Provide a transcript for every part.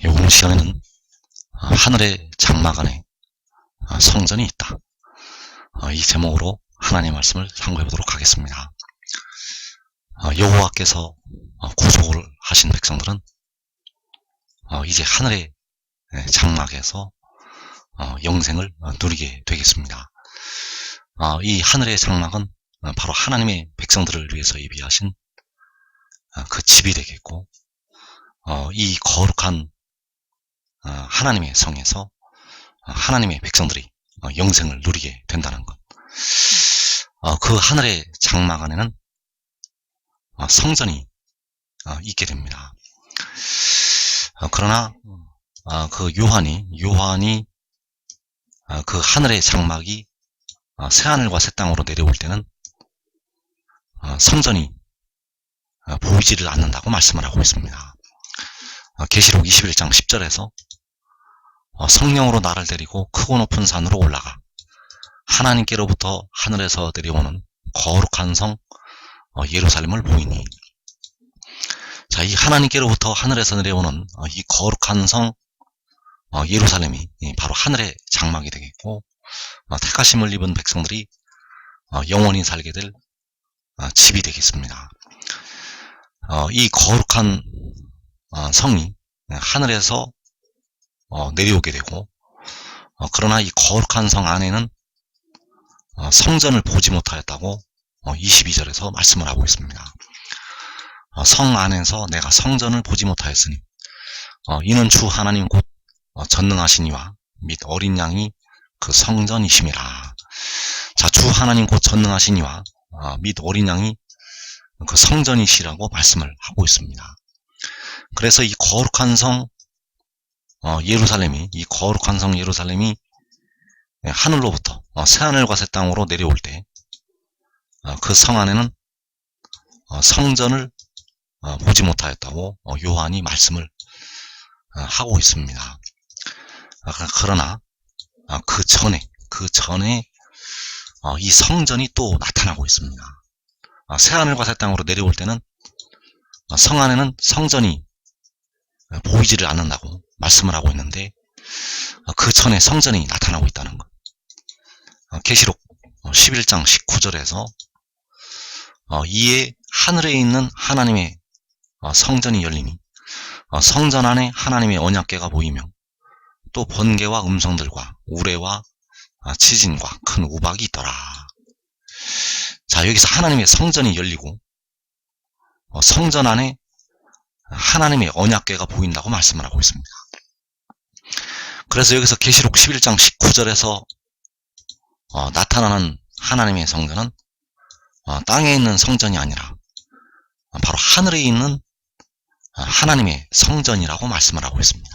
오늘 시간에는 하늘의 장막 안에 성전이 있다. 이 제목으로 하나님의 말씀을 상고해 보도록 하겠습니다. 여호와께서 구속을 하신 백성들은 이제 하늘의 장막에서 영생을 누리게 되겠습니다. 이 하늘의 장막은 바로 하나님의 백성들을 위해서 예비하신 그 집이 되겠고, 이 거룩한 하나님의 성에서 하나님의 백성들이 영생을 누리게 된다는 것. 그 하늘의 장막 안에는 성전이 있게 됩니다. 그러나 그 요한이 그 하늘의 장막이 새하늘과 새 땅으로 내려올 때는 성전이 보이지를 않는다고 말씀을 하고 있습니다. 계시록 21장 10절에서 성령으로 나를 데리고 크고 높은 산으로 올라가 하나님께로부터 하늘에서 내려오는 거룩한 성 예루살렘을 보이니, 자, 이 하나님께로부터 하늘에서 내려오는 이 거룩한 성 예루살렘이 바로 하늘의 장막이 되겠고, 택하심을 입은 백성들이 영원히 살게 될 집이 되겠습니다. 이 거룩한 성이 하늘에서 내려오게 되고, 그러나 이 거룩한 성 안에는 성전을 보지 못하였다고 22절에서 말씀을 하고 있습니다. 성 안에서 내가 성전을 보지 못하였으니 이는 주 하나님 곧 전능하시니와 및 어린 양이 그 성전이심이라. 자, 주 하나님 곧 전능하시니와 및 어린 양이 그 성전이시라고 말씀을 하고 있습니다. 그래서 이 거룩한 성 예루살렘이 하늘로부터 새하늘과 새 땅으로 내려올 때 그 성 안에는 성전을 보지 못하였다고 요한이 말씀을 하고 있습니다. 그러나 그 전에 이 성전이 또 나타나고 있습니다. 새하늘과 새 땅으로 내려올 때는 성 안에는 성전이 보이지를 않는다고 말씀을 하고 있는데, 그 전에 성전이 나타나고 있다는 것. 계시록 11장 19절에서 이에 하늘에 있는 하나님의 성전이 열리니 성전 안에 하나님의 언약궤가 보이며 또 번개와 음성들과 우레와 지진과 큰 우박이 있더라. 자, 여기서 하나님의 성전이 열리고 성전 안에 하나님의 언약궤가 보인다고 말씀을 하고 있습니다. 그래서 여기서 계시록 11장 19절에서 나타나는 하나님의 성전은 땅에 있는 성전이 아니라 바로 하늘에 있는 하나님의 성전이라고 말씀을 하고 있습니다.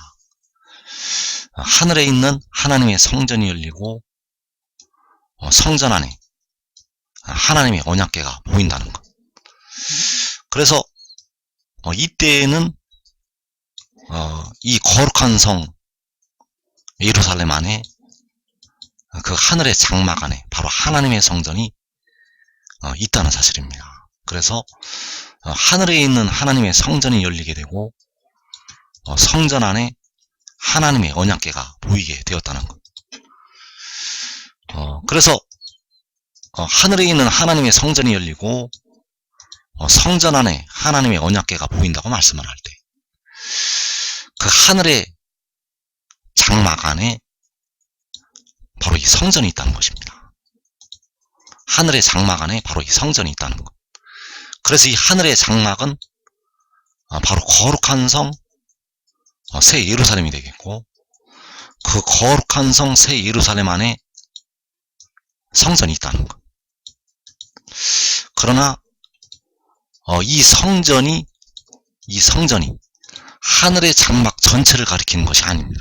하늘에 있는 하나님의 성전이 열리고 성전 안에 하나님의 언약궤가 보인다는 것. 그래서 이때에는 이 거룩한 성 예루살렘 안에 그 하늘의 장막 안에 바로 하나님의 성전이 있다는 사실입니다. 그래서 하늘에 있는 하나님의 성전이 열리게 되고 성전 안에 하나님의 언약궤가 보이게 되었다는 것. 그래서 하늘에 있는 하나님의 성전이 열리고 성전 안에 하나님의 언약궤가 보인다고 말씀을 할 때, 그 하늘의 장막 안에 바로 이 성전이 있다는 것입니다. 하늘의 장막 안에 바로 이 성전이 있다는 것. 그래서 이 하늘의 장막은 바로 거룩한 성 새 예루살렘이 되겠고, 그 거룩한 성 새 예루살렘 안에 성전이 있다는 것. 그러나 이 성전이 하늘의 장막 전체를 가리키는 것이 아닙니다.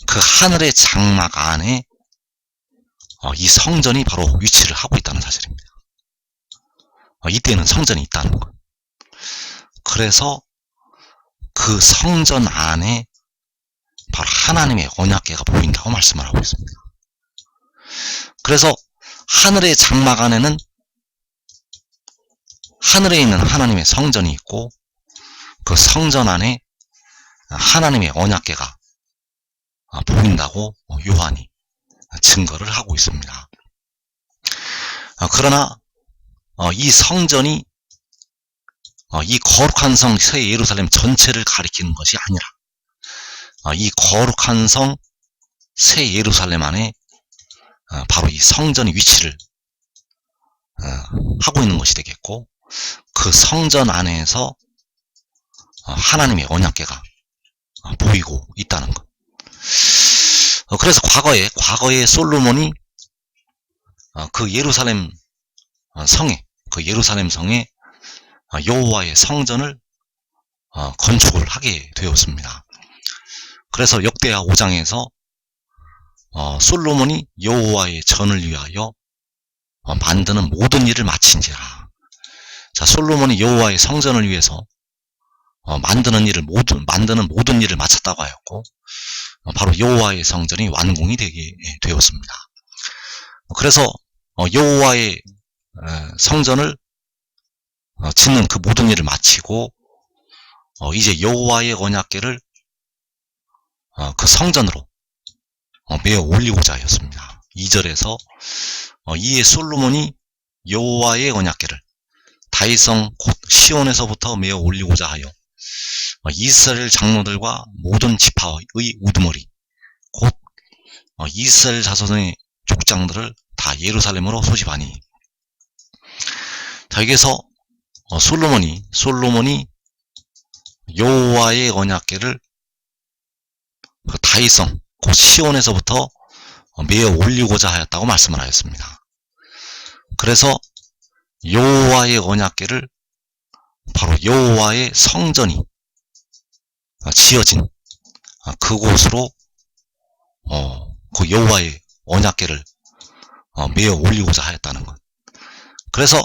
그 하늘의 장막 안에 이 성전이 바로 위치를 하고 있다는 사실입니다. 이때는 성전이 있다는 것. 그래서 그 성전 안에 바로 하나님의 언약궤가 보인다고 말씀을 하고 있습니다. 그래서 하늘의 장막 안에는 하늘에 있는 하나님의 성전이 있고, 그 성전 안에 하나님의 언약궤가 보인다고 요한이 증거를 하고 있습니다. 그러나 이 성전이 이 거룩한 성 새 예루살렘 전체를 가리키는 것이 아니라 이 거룩한 성 새 예루살렘 안에 바로 이 성전의 위치를 하고 있는 것이 되겠고, 그 성전 안에서 하나님의 언약궤가 보이고 있다는 것. 그래서 과거에 솔로몬이 그 예루살렘 성에 여호와의 성전을 건축을 하게 되었습니다. 그래서 역대하 5장에서 솔로몬이 여호와의 전을 위하여 만드는 모든 일을 마친지라. 자, 솔로몬이 여호와의 성전을 위해서 만드는 모든 일을 마쳤다고 하였고, 바로 여호와의 성전이 완공이 되게 되었습니다. 그래서 여호와의 성전을 짓는 그 모든 일을 마치고 이제 여호와의 언약궤를 그 성전으로 메어 올리고자 하였습니다. 2절에서 이에 솔로몬이 여호와의 언약궤를 다윗성 곧 시온에서부터 메어 올리고자 하여 이스라엘 장로들과 모든 지파의 우두머리 곧 이스라엘 자손의 족장들을 다 예루살렘으로 소집하니. 자, 여기서 솔로몬이 여호와의 언약궤를 그 다윗성 곧 시온에서부터 메어 올리고자 하였다고 말씀을 하였습니다. 그래서 여호와의 언약궤를 바로 여호와의 성전이 지어진 그곳으로 그 여호와의 언약궤를 메어 올리고자 하였다는 것. 그래서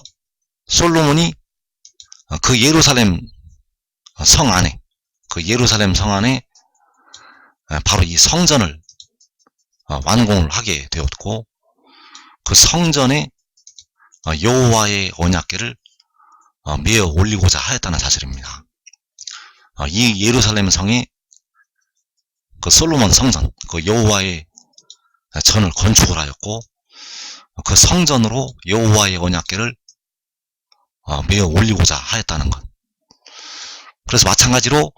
솔로몬이 그 예루살렘 성 안에 바로 이 성전을 완공을 하게 되었고, 그 성전에 여호와의 언약궤를 메어 올리고자 하였다는 사실입니다. 이 예루살렘 성에 그 솔로몬 성전, 그 여호와의 전을 건축을 하였고, 그 성전으로 여호와의 언약궤를 메어 올리고자 하였다는 것. 그래서 마찬가지로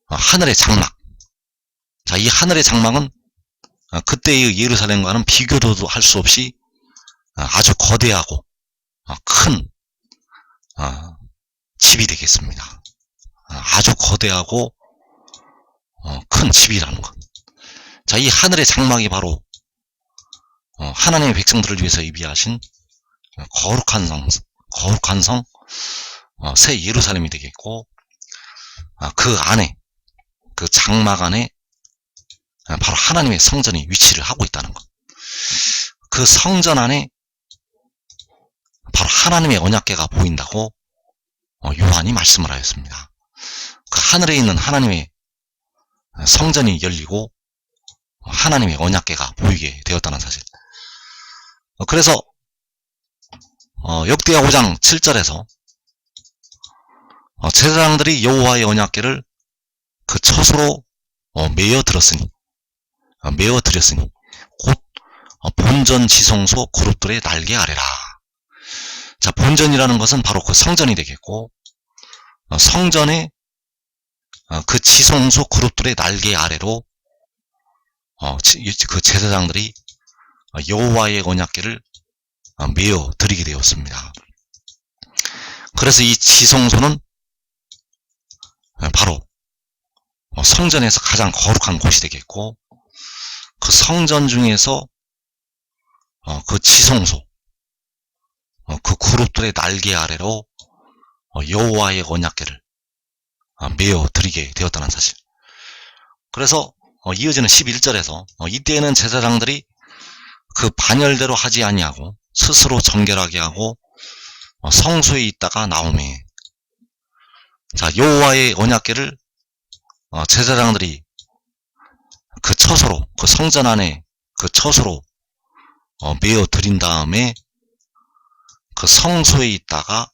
하늘의 장막. 자, 이 하늘의 장막은 그때의 예루살렘과는 비교도 할 수 없이 아주 거대하고 큰 집이 되겠습니다. 아주 거대하고 큰 집이라는 것. 자, 이 하늘의 장막이 바로 하나님의 백성들을 위해서 예비하신 거룩한 성 새 예루살렘이 되겠고, 그 안에, 그 장막 안에 바로 하나님의 성전이 위치를 하고 있다는 것. 그 성전 안에 바로 하나님의 언약궤가 보인다고 요한이 말씀을 하였습니다. 그 하늘에 있는 하나님의 성전이 열리고 하나님의 언약궤가 보이게 되었다는 사실. 그래서 역대하 5장 7절에서 제사장들이 여호와의 언약궤를 그 처소로 메어 드렸으니 곧 본전 지성소 그룹들의 날개 아래라. 자, 본전이라는 것은 바로 그 성전이 되겠고, 성전의 그 지성소 그룹들의 날개 아래로 그 제사장들이 여호와의 언약궤를 메어 드리게 되었습니다. 그래서 이 지성소는 바로 성전에서 가장 거룩한 곳이 되겠고, 그 성전 중에서 그 지성소, 그 그룹들의 날개 아래로 여호와의 언약궤를 메어 드리게 되었다는 사실. 그래서 이어지는 11절에서 이때에는 제사장들이 그 반열대로 하지 아니하고 스스로 정결하게 하고 성소에 있다가 나오매. 자, 여호와의 언약궤를 제사장들이 그 처소로, 그 성전 안에 그 처소로 메어 드린 다음에 그 성소에 있다가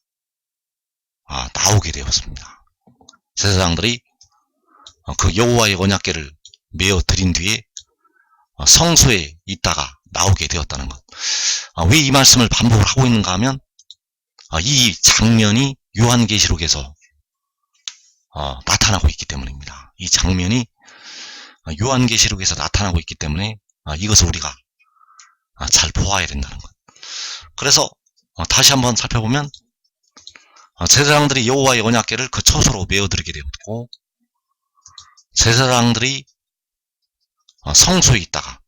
나오게 되었습니다. 제사장들이 그 여호와의 언약궤를 메어 드린 뒤에 성소에 있다가 나오게 되었다는 것. 왜 이 말씀을 반복을 하고 있는가 하면 이 장면이 요한계시록에서 나타나고 있기 때문입니다. 이 장면이 요한계시록에서 나타나고 있기 때문에 이것을 우리가 잘 보아야 된다는 것. 그래서 다시 한번 살펴보면 제사장들이 여호와의 언약궤를 그 처소로 메어드리게 되었고, 제사장들이 성소에 있다가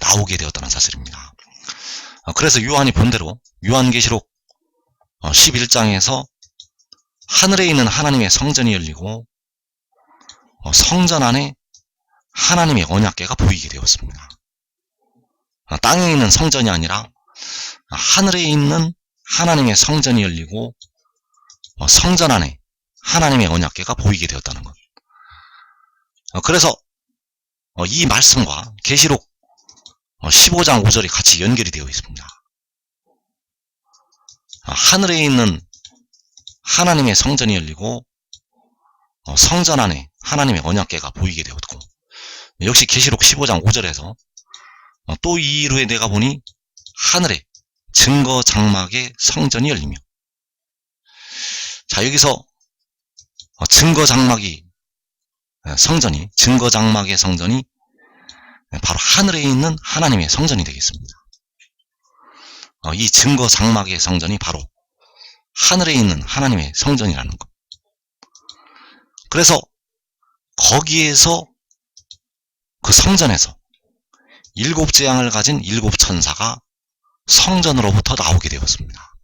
나오게 되었다는 사실입니다. 그래서 요한이 본대로 요한계시록 11장에서 하늘에 있는 하나님의 성전이 열리고 성전 안에 하나님의 언약궤가 보이게 되었습니다. 땅에 있는 성전이 아니라 하늘에 있는 하나님의 성전이 열리고 성전 안에 하나님의 언약궤가 보이게 되었다는 것. 그래서 이 말씀과 계시록 15장 5절이 같이 연결이 되어 있습니다. 하늘에 있는 하나님의 성전이 열리고 성전 안에 하나님의 언약궤가 보이게 되었고, 역시 계시록 15장 5절에서 또 이 이후에 내가 보니 하늘에 증거 장막의 성전이 열리며, 자, 여기서 증거 장막의 성전이 바로 하늘에 있는 하나님의 성전이 되겠습니다. 이 증거 장막의 성전이 바로 하늘에 있는 하나님의 성전이라는 것. 그래서 거기에서, 그 성전에서 7 재앙을 가진 7 천사가 성전으로부터 나오게 되었습니다.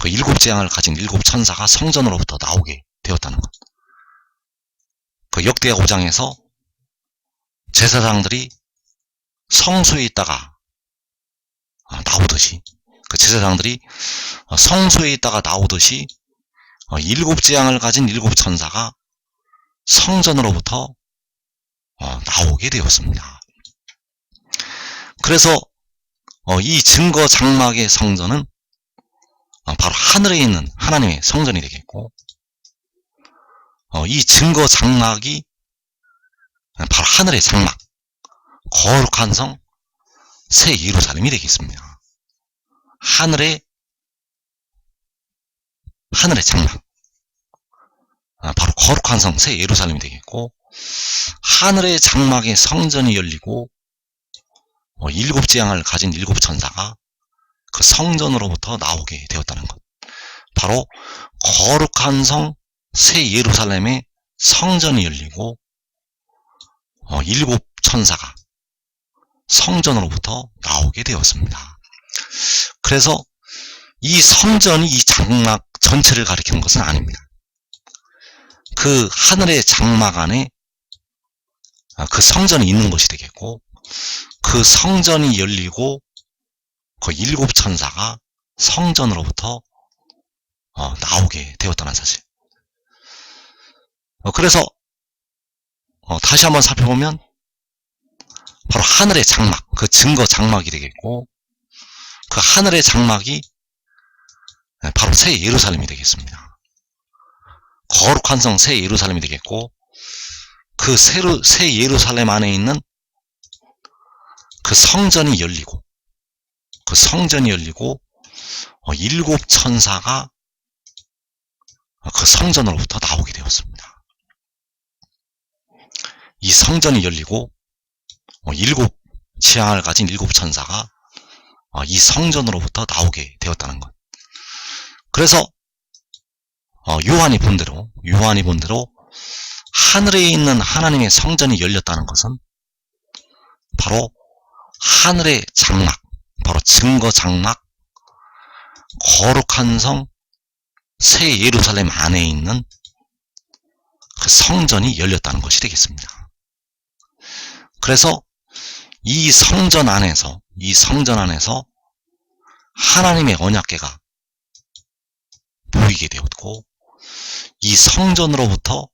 그 7 재앙을 가진 7 천사가 성전으로부터 나오게 되었다는 것. 그 역대하 5장에서 제사장들이 성소에 있다가 나오듯이, 그 제사장들이 성소에 있다가 나오듯이 7 재앙을 가진 7 천사가 성전으로부터 나오게 되었습니다. 그래서 이 증거 장막의 성전은 바로 하늘에 있는 하나님의 성전이 되겠고, 이 증거 장막이 바로 하늘의 장막, 거룩한 성, 새 예루살렘이 되겠습니다. 하늘의 장막, 바로 거룩한 성, 새 예루살렘이 되겠고, 하늘의 장막의 성전이 열리고 7 재앙을 가진 7 천사가 그 성전으로부터 나오게 되었다는 것. 바로 거룩한 성, 새 예루살렘의 성전이 열리고 7 천사가 성전으로부터 나오게 되었습니다. 그래서 이 성전이 이 장막 전체를 가리키는 것은 아닙니다. 그 하늘의 장막 안에 그 성전이 있는 것이 되겠고, 그 성전이 열리고 그 7 천사가 성전으로부터 나오게 되었다는 사실. 그래서 다시 한번 살펴보면 바로 하늘의 장막, 그 증거 장막이 되겠고, 그 하늘의 장막이 바로 새 예루살렘이 되겠습니다. 거룩한 성 새 예루살렘이 되겠고, 그 새 예루살렘 안에 있는 그 성전이 열리고, 그 성전이 열리고 7 천사가 그 성전으로부터 나오게 되었습니다. 이 성전이 열리고 7 재앙을 가진 7 천사가 이 성전으로부터 나오게 되었다는 것. 그래서 요한이 본 대로 하늘에 있는 하나님의 성전이 열렸다는 것은 바로 하늘의 장막, 바로 증거 장막, 거룩한 성, 새 예루살렘 안에 있는 그 성전이 열렸다는 것이 되겠습니다. 그래서 이 성전 안에서 하나님의 언약궤가 보이게 되었고, 이 성전으로부터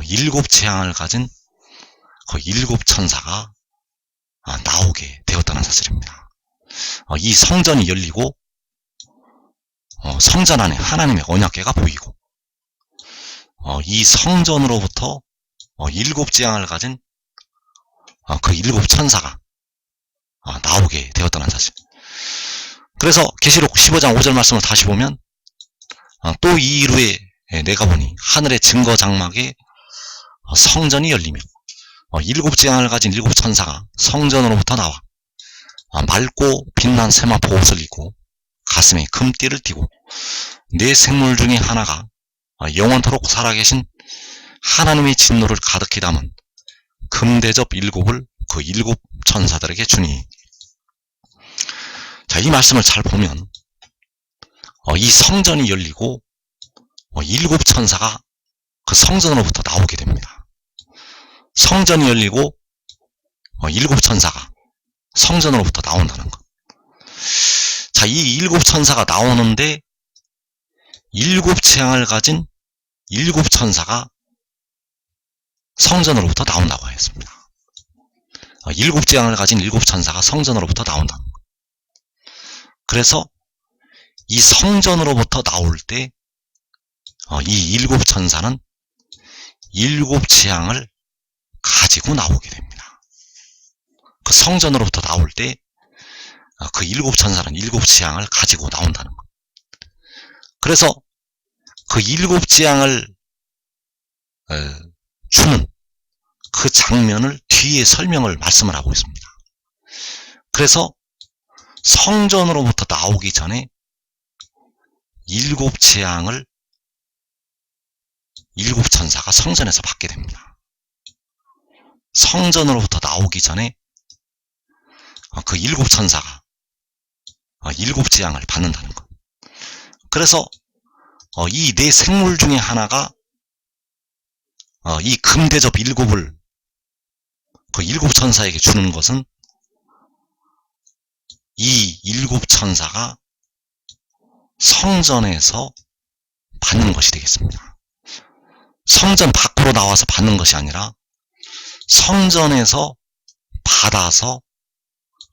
7 재앙을 가진 그 7 천사가 나오게 되었다는 사실입니다. 이 성전이 열리고 성전 안에 하나님의 언약궤가 보이고, 이 성전으로부터 일곱 재앙을 가진 그 일곱 천사가 나오게 되었다는 사실. 그래서 계시록 15장 5절 말씀을 다시 보면 또 이 이후에 내가 보니 하늘의 증거 장막에 성전이 열리며 일곱 재앙을 가진 일곱 천사가 성전으로부터 나와 맑고 빛난 세마포 옷을 입고 가슴에 금띠를 띠고 네 생물 중에 하나가 영원토록 살아계신 하나님의 진노를 가득히 담은 금대접 일곱을 그 일곱 천사들에게 주니. 자, 이 말씀을 잘 보면 이 성전이 열리고 일곱 천사가 그 성전으로부터 나오게 됩니다. 성전이 열리고 일곱 천사가 성전으로부터 나온다는 것. 자, 이 일곱 천사가 나오는데 일곱 재앙을 가진 일곱 천사가 성전으로부터 나온다고 했습니다. 일곱 재앙을 가진 일곱 천사가 성전으로부터 나온다는 것. 그래서 이 성전으로부터 나올 때 이 일곱 천사는 일곱 재앙을 가지고 나오게 됩니다. 그 성전으로부터 나올 때 그 일곱 천사는 일곱 재앙을 가지고 나온다는 것. 그래서 그 일곱 재앙을 주는 그 장면을 뒤에 설명을 말씀을 하고 있습니다. 그래서 성전으로부터 나오기 전에 일곱 재앙을 일곱 천사가 성전에서 받게 됩니다. 성전으로부터 나오기 전에 그 일곱 천사가 일곱 재앙을 받는다는 것. 그래서 이 네 생물 중에 하나가 이 금대접 일곱을 그 일곱 천사에게 주는 것은 이 일곱 천사가 성전에서 받는 것이 되겠습니다. 성전 밖으로 나와서 받는 것이 아니라 성전에서 받아서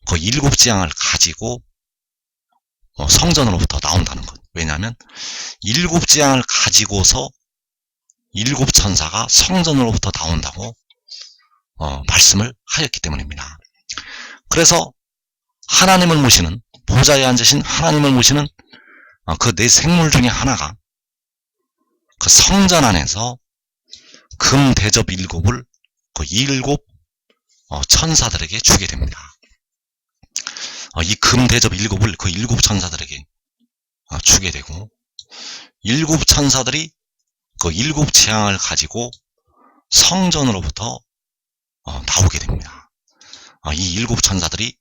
그 일곱 재앙을 가지고 성전으로부터 나온다는 것. 왜냐하면 일곱 재앙을 가지고서 일곱 천사가 성전으로부터 나온다고 말씀을 하였기 때문입니다. 그래서 하나님을 모시는, 보좌에 앉으신 하나님을 모시는 그 네 생물 중에 하나가 그 성전 안에서 금 대접 일곱을 그 일곱 천사들에게 주게 됩니다. 이 금 대접 일곱을 그 일곱 천사들에게 주게 되고, 일곱 천사들이 그 일곱 재앙을 가지고 성전으로부터 나오게 됩니다. 이 일곱 천사들이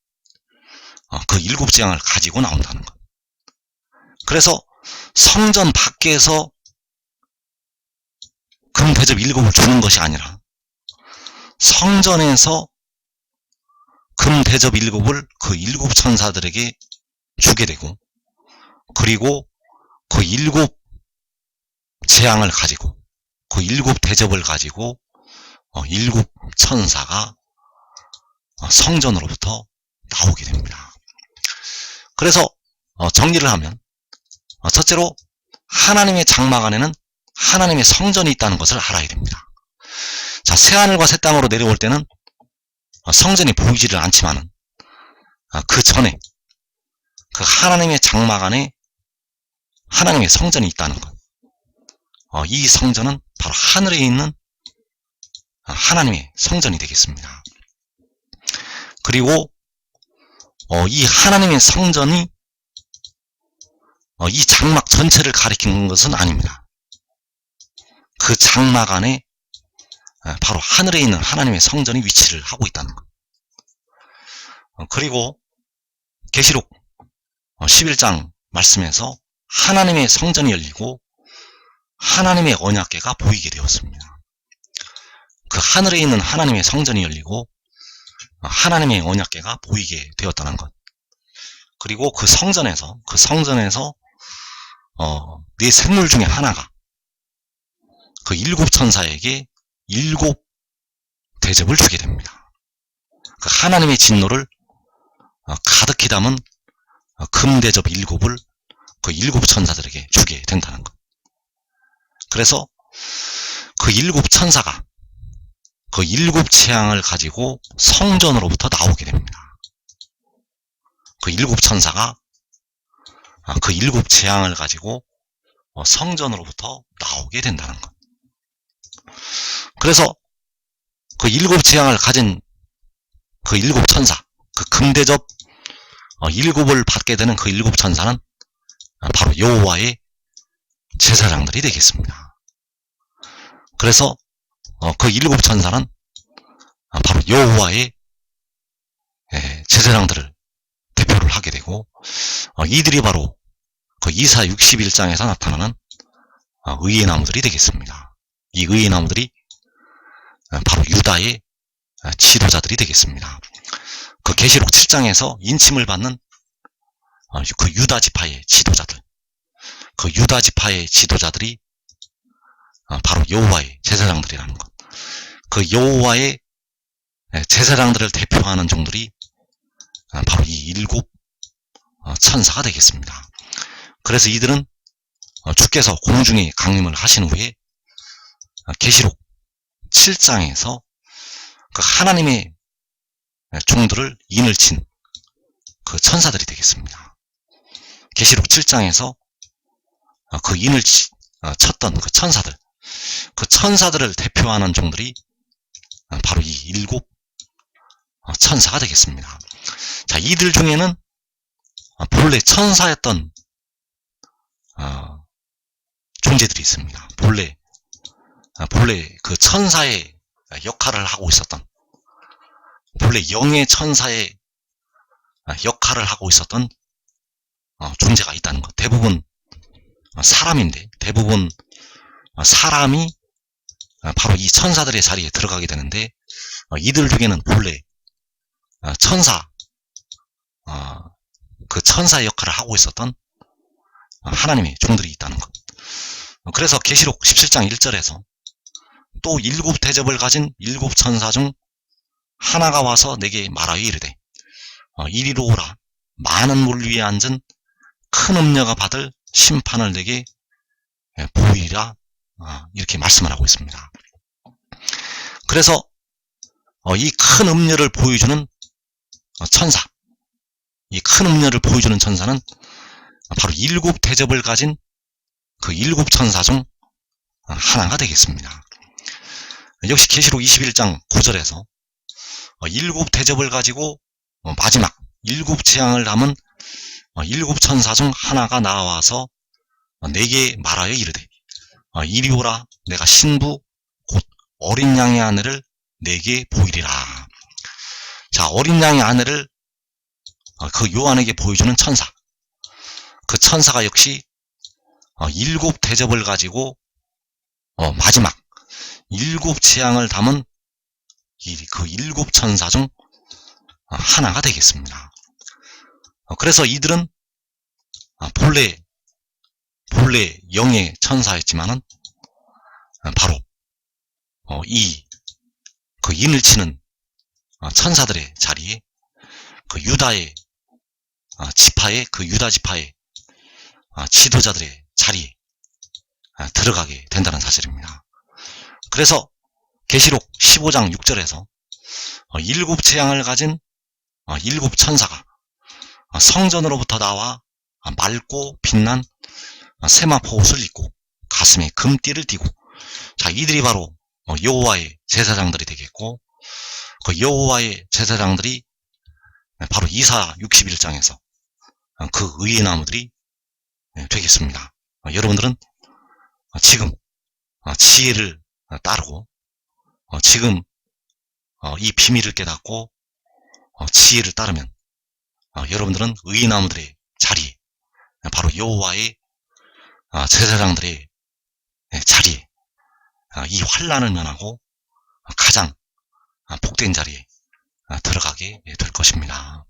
그 일곱 재앙을 가지고 나온다는 것. 그래서 성전 밖에서 금 대접 일곱을 주는 것이 아니라 성전에서 금 대접 일곱을 그 일곱 천사들에게 주게 되고, 그리고 그 일곱 재앙을 가지고 그 일곱 대접을 가지고 일곱 천사가 성전으로부터 나오게 됩니다. 그래서 정리를 하면, 첫째로 하나님의 장막 안에는 하나님의 성전이 있다는 것을 알아야 됩니다. 자, 새하늘과 새 땅으로 내려올 때는 성전이 보이지를 않지만은 그 전에 그 하나님의 장막 안에 하나님의 성전이 있다는 것. 이 성전은 바로 하늘에 있는 하나님의 성전이 되겠습니다. 그리고 이 하나님의 성전이 이 장막 전체를 가리키는 것은 아닙니다. 그 장막 안에 바로 하늘에 있는 하나님의 성전이 위치를 하고 있다는 것. 그리고 계시록 11장 말씀에서 하나님의 성전이 열리고 하나님의 언약궤가 보이게 되었습니다. 그 하늘에 있는 하나님의 성전이 열리고 하나님의 언약궤가 보이게 되었다는 것. 그리고 그 성전에서 네 생물 중에 하나가 그 일곱 천사에게 일곱 대접을 주게 됩니다. 그 하나님의 진노를 가득히 담은 금대접 일곱을 그 일곱 천사들에게 주게 된다는 것. 그래서 일곱 천사가 그 일곱 재앙을 가지고 성전으로부터 나오게 됩니다. 그 일곱 천사가 그 일곱 재앙을 가지고 성전으로부터 나오게 된다는 것. 그래서 그 일곱 재앙을 가진 그 일곱 천사, 그 금대접 일곱을 받게 되는 그 일곱 천사는 바로 여호와의 제사장들이 되겠습니다. 그래서 그 일곱 천사는 바로 여호와의 제사장들을 대표를 하게 되고, 이들이 바로 그 이사 61장에서 나타나는 의의 나무들이 되겠습니다. 이 의의 나무들이 바로 유다의 지도자들이 되겠습니다. 그 계시록 7장에서 인침을 받는 그 유다 지파의 지도자들, 그 유다 지파의 지도자들이 바로 여호와의 제사장들이라는 것. 그 여호와의 제사장들을 대표하는 종들이 바로 이 일곱 천사가 되겠습니다. 그래서 이들은 주께서 공중에 강림을 하신 후에 계시록 7장에서 그 하나님의 종들을 인을 친 그 천사들이 되겠습니다. 계시록 7장에서 그 인을 쳤던 그 천사들, 그 천사들을 대표하는 종들이 바로 이 일곱 천사가 되겠습니다. 자, 이들 중에는 본래 천사였던 존재들이 있습니다. 본래 그 천사의 역할을 하고 있었던, 본래 영의 천사의 역할을 하고 있었던 존재가 있다는 것. 대부분 사람인데, 대부분 사람이 바로 이 천사들의 자리에 들어가게 되는데, 이들 중에는 본래 천사, 그 천사의 역할을 하고 있었던 하나님의 종들이 있다는 것. 그래서 계시록 17장 1절에서 또 일곱 대접을 가진 일곱 천사 중 하나가 와서 내게 말하여 이르되, 이리로 오라. 많은 물 위에 앉은 큰 음녀가 받을 심판을 내게 보이리라. 이렇게 말씀을 하고 있습니다. 그래서 이 큰 음녀를 보여주는 천사, 이 큰 음녀를 보여주는 천사는 바로 일곱 대접을 가진 그 일곱 천사 중 하나가 되겠습니다. 역시 계시록 21장 9절에서 일곱 대접을 가지고 마지막 일곱 재앙을 담은 일곱 천사 중 하나가 나와서 내게 말하여 이르되, 이리 오라. 내가 신부 곧 어린 양의 아내를 내게 보이리라. 자, 어린 양의 아내를 그 요한에게 보여주는 천사, 그 천사가 역시 일곱 대접을 가지고 마지막 일곱 재앙을 담은 그 일곱 천사 중 하나가 되겠습니다. 그래서 이들은 본래 영의 천사였지만은 바로 그 인을 치는 천사들의 자리에 그 유다의 지파의, 그 유다 지파의 지도자들의 자리에 들어가게 된다는 사실입니다. 그래서 계시록 15장 6절에서 일곱 재앙을 가진 일곱 천사가 성전으로부터 나와 맑고 빛난 세마포 옷을 입고 가슴에 금띠를 띠고, 자, 이들이 바로 여호와의 제사장들이 되겠고, 그 여호와의 제사장들이 바로 이사 61장에서 그 의의 나무들이 되겠습니다. 여러분들은 지금 지혜를 따르고, 지금 이 비밀을 깨닫고 지혜를 따르면 여러분들은 의의 나무들의 자리에, 바로 여호와의 제사장들의 자리에, 이 환난을 면하고 가장 복된 자리에 들어가게 될 것입니다.